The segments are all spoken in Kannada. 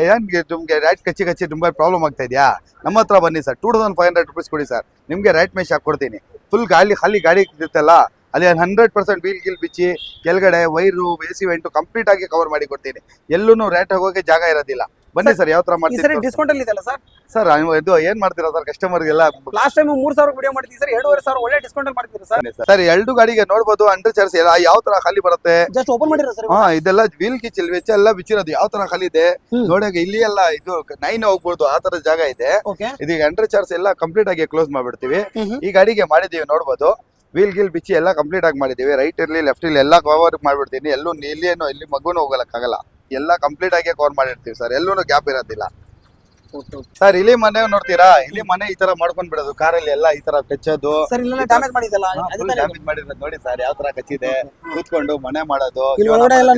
ಏನ್ ನಿಮ್ಗೆ ರೈಟ್ ಕಚ್ಚಿ ತುಂಬಾ ಪ್ರಾಬ್ಲಮ್ ಆಗ್ತಾ ಇದೆಯಾ? ನಮ್ಮ ಹತ್ರ ಬನ್ನಿ ಸರ್, 2500 rupees ಕೊಡಿ ಸರ್, ನಿಮ್ಗೆ ರೈಟ್ ಮೆಶ್ ಹಾಕೊಡ್ತೀನಿ. ಫುಲ್ ಖಾಲಿ ಗಾಡಿ ಇರುತ್ತಲ್ಲ ಅಲ್ಲಿ 100% ವೀಲ್ ಗಿಲ್ ಬಿಚ್ಚಿ ಕೆಳಗಡೆ ವೈರು AC ವೆಂಟು ಕಂಪ್ಲೀಟ್ ಆಗಿ ಕವರ್ ಮಾಡಿ ಕೊಡ್ತೀನಿ. ಎಲ್ಲೂ ರೇಟ್ ಹೋಗೋಕೆ ಜಾಗ ಇರೋದಿಲ್ಲ. ಬನ್ನಿ ಸರ್, ಯಾವ ತರ ಮಾಡ್ತೀವಿ ಡಿಸ್ಕೌಂಟ್ ಅಲ್ಲಿ ಇದೆಲ್ಲ ಸರ್. ಸರ್ ಇದು ಏನ್ ಮಾಡ್ತೀರಾ ಸರ್ ಕಸ್ಟಮರ್ಗೆಲ್ಲ? ಲಾಸ್ಟ್ ಟೈಮ್ 3000 ವಿಡಿಯೋ ಮಾಡ್ತೀವಿ ಸರ್, 2500 ಒಳ್ಳೆ ಡಿಸ್ಕೌಂಟ್ ಅಲ್ಲಿ ಮಾಡ್ತೀರಾ ಸರ್? ಸರ್ ಎರಡು ಗಾಡಿಗೆ ನೋಡ್ಬೋದು ಅಂಡರ್ ಚಾರ್ಜ್ ಎಲ್ಲ ಯಾವ ತರ ಖಾಲಿ ಬರುತ್ತೆ. ಜಸ್ಟ್ ಓಪನ್ ಮಾಡಿರೋ ಸರ್. ಹಾ, ಇದೆಲ್ಲ ವೀಲ್ ಕಿಚ್ ವೆಚ್ಚ ಎಲ್ಲ ಬಿಚ್ಚಿರೋದು ಯಾವ ತರ ಖಾಲಿ ಇದೆ ನೋಡಕ್ಕೆ. ಇಲ್ಲಿ ಎಲ್ಲ ಇದು 9 ಹೋಗ್ಬೋದು ಆ ತರ ಜಾಗ ಇದೆ. ಇದೀಗ ಅಂಡರ್ ಚಾರ್ಜ್ ಎಲ್ಲ ಕಂಪ್ಲೀಟ್ ಆಗಿ ಕ್ಲೋಸ್ ಮಾಡ್ಬಿಡ್ತೀವಿ. ಈ ಗಾಡಿಗೆ ಮಾಡಿದೀವಿ ನೋಡ್ಬೋದು, ವೀಲ್ ಗಿಲ್ ಬಿಚ್ಚಿ ಎಲ್ಲ ಕಂಪ್ಲೀಟ್ ಆಗಿ ಮಾಡಿದೀವಿ. ರೈಟ್ ಇರ್ಲಿ ಲೆಫ್ಟ್ ಇರ್ಲಿ ಎಲ್ಲ ಕವರ್ ಮಾಡ್ಬಿಡ್ತೀನಿ. ಎಲ್ಲೂ ಇಲ್ಲಿ ಮಗುನು ಹೋಗಲಕ್ಕಾಗಲ್ಲ, ಎಲ್ಲ ಕಂಪ್ಲೀಟ್ ಆಗಿ ಕವರ್ ಮಾಡಿರ್ತೀವಿ ಸರ್, ಎಲ್ಲೂ ಗ್ಯಾಪ್ ಇರೋದಿಲ್ಲ ಸರ್. ಇಲ್ಲಿ ಮನೆ ನೋಡ್ತೀರಾ, ಇಲ್ಲಿ ಮನೆ ಈ ತರ ಮಾಡ್ಕೊಂಡ್ ಬಿಡೋದು, ಕಾರಲ್ಲಿ ಎಲ್ಲ ಈ ತರ ಕಚ್ಚೋದು. ಡ್ಯಾಮೇಜ್ ಮಾಡಿದಲ್ಲ, ಡ್ಯಾಮೇಜ್ ಮಾಡಿರೋದು ನೋಡಿ ಸರ್ ಯಾವ ತರ ಕಚ್ಚಿದೆ. ಕೂತ್ಕೊಂಡು ಮನೆ ಮಾಡೋದು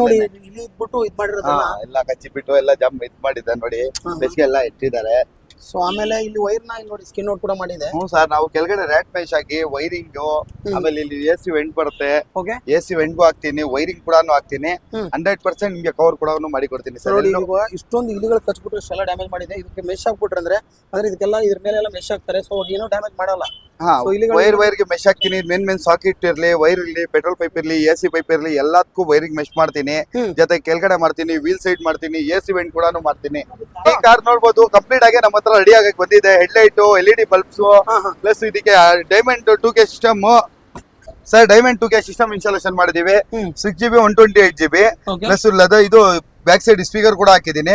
ನೋಡಿ, ಇಲ್ಲಿ ಇದ್ಬಿಟ್ಟು ಇದ್ ಮಾಡಿರೋದು ಎಲ್ಲ ಕಚ್ಚಿ ಬಿಟ್ಟು ಎಲ್ಲ ಜಂಪ್ ಇದ್ ಮಾಡಿದೆ ನೋಡಿ, ಬೆಸ್ಗೆ ಎಲ್ಲ ಇಟ್ಟಿದ್ದಾರೆ. ಸೊ ಆಮೇಲೆ ಇಲ್ಲಿ ವೈರ್ ನ ನೋಡಿ ಸ್ಕಿನ್ ಔಟ್ ಕೂಡ ಮಾಡಿದೆ. ಹ್ಞೂ ಸರ್, ನಾವು ಕೆಳಗಡೆ ರ್ಯಾಟ್ ಮೆಶ್ ಹಾಕಿ ವೈರಿಂಗ್, ಆಮೇಲೆ ಇಲ್ಲಿ AC ವೆಂಟ್ ಬರುತ್ತೆ, AC ವೆಂಟ್ಗೂ ಹಾಕ್ತೀನಿ, ವೈರಿಂಗ್ ಕೂಡ ಹಾಕ್ತೀನಿ. 100% ನಿಮ್ಗೆ ಕವರ್ ಕೂಡ ಮಾಡಿ ಕೊಡ್ತೀನಿ ಸರ್. ಇಷ್ಟೊಂದು ಇಲಿಗಳು ಕಚ್ಬಿಟ್ಟು ಎಲ್ಲ ಡ್ಯಾಮೇಜ್ ಮಾಡಿದೆ. ಇದಕ್ಕೆ ಮೆಶ್ ಹಾಕ್ಬಿಟ್ರೆ ಅಂದ್ರೆ ಇದಕ್ಕೆಲ್ಲ ಇದ್ರ ಮೇಲೆ ಮೆಶ್ ಹಾಕ್ತಾರೆ, ಸೊ ಏನೋ ಡ್ಯಾಮೇಜ್ ಮಾಡಲ್ಲ. ವೈರ್ಗೆ ಮೆಶ್ ಹಾಕ್ತೀನಿ. ಮೇನ್ ಸಾಕೆಟ್ ಇರ್ಲಿ, ವೈರ್ ಇರ್ಲಿ, ಪೆಟ್ರೋಲ್ ಪೈಪ್ ಇರ್ಲಿ, AC ಪೈಪ್ ಇರ್ಲಿ, ಎಲ್ಲದಕ್ಕೂ ವೈರಿಂಗ್ ಮೆಶ್ ಮಾಡ್ತೀನಿ. ಜೊತೆ ಕೆಳಗಡೆ ಮಾಡ್ತೀನಿ, ವೀಲ್ ಸೈಡ್ ಮಾಡ್ತೀನಿ, AC ವೆಂಟ್ ಕೂಡ ಮಾಡ್ತೀನಿ. ಈ ಕಾರ್ ನೋಡ್ಬೋದು ಕಂಪ್ಲೀಟ್ ಆಗಿ ನಮ್ಮ ಹತ್ರ ರೆಡಿ ಆಗಕ್ಕೆ ಬಂದಿದೆ. ಹೆಡ್ಲೈಟ್, LED ಬಲ್ಬ್ಸ್, ಪ್ಲಸ್ ಇದಕ್ಕೆ diamond 2K system sir. Diamond 2K system installation ಮಾಡಿದೀವಿ. 6GB 128GB ಪ್ಲಸ್ ಇದು ಬ್ಯಾಕ್ ಸೈಡ್ ಸ್ಪೀಕರ್ ಕೂಡ ಹಾಕಿದೀನಿ.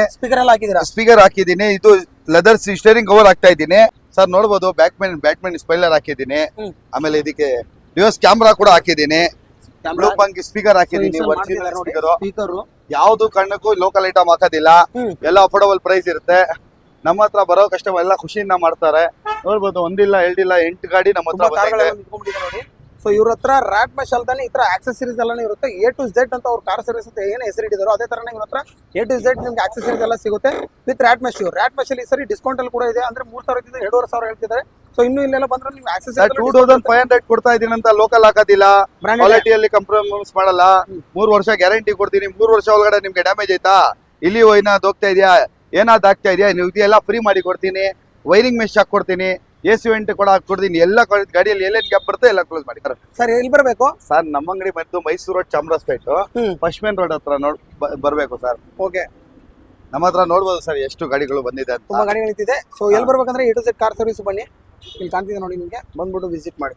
ಸ್ಪೀಕರ್ ಹಾಕಿದೀನಿ. ಇದು ಲೆದರ್ ಸ್ಟೇರಿಂಗ್ ಕವರ್ ಹಾಕ್ತಾ ಇದ್ದೀನಿ ಸರ್. ನೋಡ್ಬೋದು ಬ್ಯಾಟ್ಮನ್ ಸ್ಪೈಲರ್ ಹಾಕಿದೀನಿ. ಆಮೇಲೆ ಇದಕ್ಕೆ ರಿವರ್ಸ್ ಕ್ಯಾಮ್ರಾ ಕೂಡ ಹಾಕಿದೀನಿ. ಬ್ಲೂ ಪಂಕ್ ಸ್ಪೀಕರ್ ಹಾಕಿದೀನಿ. ಸ್ಪೀಕರ್ ಯಾವ್ದು ಕಾರಣಕ್ಕೂ ಲೋಕಲ್ ಐಟಮ್ ಹಾಕೋದಿಲ್ಲ, ಎಲ್ಲ ಅಫೋರ್ಡಬಲ್ ಪ್ರೈಸ್ ಇರುತ್ತೆ. ನಮ್ಮ ಹತ್ರ ಬರೋ ಕಸ್ಟಮರ್ ಎಲ್ಲ ಖುಷಿಯಿಂದ ಮಾಡ್ತಾರೆ. ನೋಡ್ಬೋದು, ಒಂದಿಲ್ಲ ಎರಡಿಲ್ಲ 8 ಗಾಡಿ ನಮ್ಮ ಹತ್ರ ನೋಡಿ. ಸೊ ಇವ್ರ ಹತ್ರ ರ್ಯಾಟ್ ಮೆಶ್ ಅಲ್ದಾನೆ ಈ ತರ ಆಕ್ಸೆಸರೀಸ್ ಎಲ್ಲ ಇರುತ್ತೆ. A to Z ಅಂತ ಅವ್ರ ಕಾರ್ ಸರ್ವಿಸ್ ಅಂತ ಏನು ಹೆಸರಿಟ್ಟಿದಾರೋ ಅದೇ ತರನೇ ಇವ್ರ ಹತ್ರ A to Z ನಿಮ್ಗೆ ಆಕ್ಸೆಸರೀಸ್ ಎಲ್ಲ ಸಿಗುತ್ತೆ with rat mesh. Rat mesh ಅಲ್ಲಿ ಸರಿ ಡಿಸ್ಕೌಂಟ್ ಅಲ್ಲಿ ಕೂಡ ಇದೆ. ಅಂದ್ರೆ 3000 ಇಂದ 2500 ಹೇಳ್ತಿದ್ದಾರೆ. ಸೊ ಇನ್ನು ಇಲ್ಲೆಲ್ಲ ಬಂದ್ರೆ ನೀವು ಆಕ್ಸೆಸರೀಸ್ 2500 ಕೊಡ್ತಾ ಇದೀನಿ ಅಂತ ಲೋಕಲ್ ಹಾಕೋದಿಲ್ಲ, ಕ್ವಾಲಿಟಿಯಲ್ಲಿ ಕಾಂಪ್ರಮೈಸ್ ಮಾಡಲ್ಲ. 3 ವರ್ಷ ಗ್ಯಾರಂಟಿ ಕೊಡ್ತೀನಿ. 3 ವರ್ಷ ಒಳಗಡೆ ನಿಮ್ಗೆ ಡ್ಯಾಮೇಜ್ ಆಯ್ತಾ, ಇಲ್ಲಿ ಏನಾದ್ರು ಹೋಗ್ತಾ ಇದೆಯಾ, ಏನಾದ್ರು ಆಗ್ತಾ ಇದೆಯಾ, ನೀವು ಇದೆಲ್ಲ ಫ್ರೀ ಮಾಡಿ ಕೊಡ್ತೀನಿ. ವೈರಿಂಗ್ ಮೆಶ್ ಹಾಕೊಡ್ತೀನಿ, AC ವೆಂಟ್ ಕೂಡ ಹಾಕೊಡ್ತೀನಿ. ಎಲ್ಲ ಗಾಡಿಯಲ್ಲಿ ಎಲ್ಲೇನ್ ಗ್ಯಾಪ್ ಬರುತ್ತೆ ಎಲ್ಲ ಕ್ಲೋಸ್ ಮಾಡಿ ಸರ್. ಎಲ್ಲಿ ಬರಬೇಕು ಸರ್? ನಮ್ಮ ಅಂಗಡಿ ಬಂದು Mysuru road, Chamarajpet first main road ಹತ್ರ ಬರ್ಬೇಕು ಸರ್. ಓಕೆ, ನಮ್ಮ ಹತ್ರ ನೋಡ್ಬೋದು ಸರ್ ಎಷ್ಟು ಗಾಡಿಗಳು ಬಂದಿದೆ ಅಂತ. ತುಂಬಾ ಗಾಡಿಗಳಿದೆ. ಸೊ ಎಲ್ಲಿ ಬರ್ಬೇಕಂದ್ರೆ A to Z car service ಬನ್ನಿ, ಇಲ್ಲಿ ಕಾಣ್ತಿದೆ ನೋಡಿ, ನಿಮ್ಗೆ ಬಂದ್ಬಿಟ್ಟು ವಿಸಿಟ್ ಮಾಡಿ.